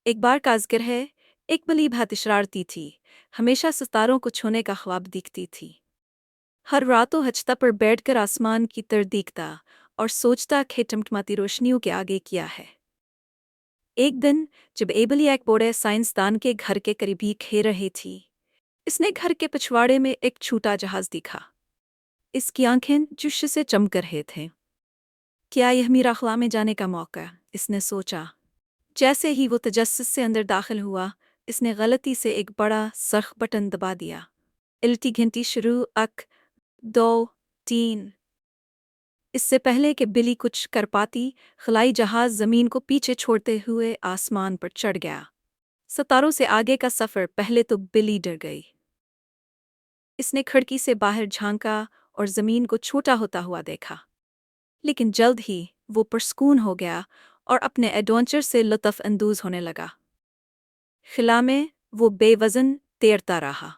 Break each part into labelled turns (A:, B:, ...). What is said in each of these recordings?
A: ایک بار کا ذکر ہے، ایک بلی بہت شرارتی تھی، ہمیشہ ستاروں کو چھونے کا خواب دیکھتی تھی۔ ہر راتوں ہچتا پر بیٹھ کر آسمان کی طرف دیکھتا اور سوچتا کہ ٹمٹماتی روشنیوں کے آگے کیا ہے۔ ایک دن جب ایبلی ایک بوڑھے سائنسدان کے گھر کے قریب ہی کھیل رہی تھی، اس نے گھر کے پچھواڑے میں ایک چھوٹا جہاز دیکھا۔ اس کی آنکھیں جوش سے چمک رہے تھے۔ کیا یہ میرا خلا میں جانے کا موقع؟ اس نے سوچا۔ جیسے ہی وہ تجسس سے اندر داخل ہوا، اس نے غلطی سے ایک بڑا سخت بٹن دبا دیا۔ الٹی گھنٹی شروع، 1 2 3۔ اس سے پہلے کہ بلی کچھ کر پاتی، خلائی جہاز زمین کو پیچھے چھوڑتے ہوئے آسمان پر چڑھ گیا۔ ستاروں سے آگے کا سفر پہلے تو بلی ڈر گئی۔ اس نے کھڑکی سے باہر جھانکا اور زمین کو چھوٹا ہوتا ہوا دیکھا، لیکن جلد ہی وہ پرسکون ہو گیا اور اپنے ایڈونچر سے لطف اندوز ہونے لگا۔ خلا میں وہ بے وزن تیرتا رہا۔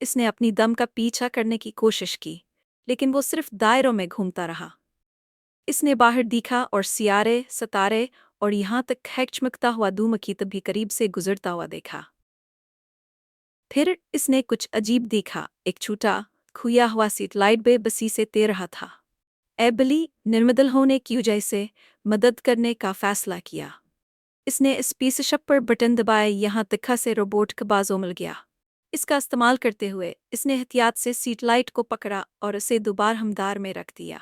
A: اس نے اپنی دم کا پیچھا کرنے کی کوشش کی، لیکن وہ صرف دائروں میں گھومتا رہا۔ اس نے باہر دیکھا اور سیارے، ستارے اور یہاں تک کہ چمکتا ہوا دھومکیت بھی قریب سے گزرتا ہوا دیکھا۔ پھر اس نے کچھ عجیب دیکھا، ایک چھوٹا کھویا ہوا سیٹ لائٹ بے بسی سے تیر رہا تھا۔ ایبلی نرمدل ہونے کی وجہ سے مدد کرنے کا فیصلہ کیا۔ اس نے اس پیس شپ پر بٹن دبائے، یہاں تک سے روبوٹ کا بازو مل گیا۔ اس کا استعمال کرتے ہوئے اس نے احتیاط سے سیٹ لائٹ کو پکڑا اور اسے دوبارہ ہمدار میں رکھ دیا۔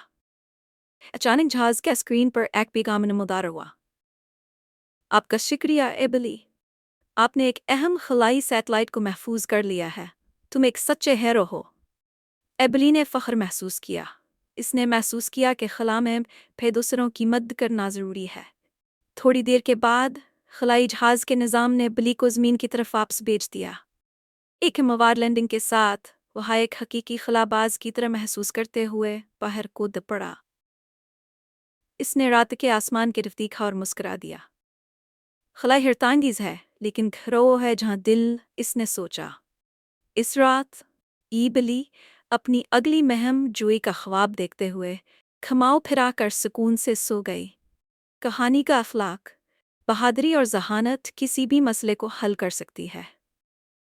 A: اچانک جہاز کے اسکرین پر ایک پیغام نمودار ہوا۔ آپ کا شکریہ ایبلی، آپ نے ایک اہم خلائی سیٹلائٹ کو محفوظ کر لیا ہے، تم ایک سچے ہیرو ہو۔ ایبلی نے فخر محسوس کیا۔ اس نے محسوس کیا کہ خلا میں دوسروں کی مدد کرنا ضروری ہے۔ تھوڑی دیر کے بعد خلائی جہاز کے نظام نے بلی کو زمین کی طرف واپس بھیج دیا۔ ایک ہموار لینڈنگ کے ساتھ وہ ایک حقیقی خلا باز کی طرح محسوس کرتے ہوئے باہر کود پڑا۔ اس نے رات کے آسمان کی طرف دیکھا اور مسکرا دیا۔ خلا حیرتانگیز ہے، لیکن گھر وہ ہے جہاں دل، اس نے سوچا۔ اس رات ایبلی اپنی اگلی مہم جوئی کا خواب دیکھتے ہوئے کھماؤ پھرا کر سکون سے سو گئی۔ کہانی کا اخلاق: بہادری اور ذہانت کسی بھی مسئلے کو حل کر سکتی ہے۔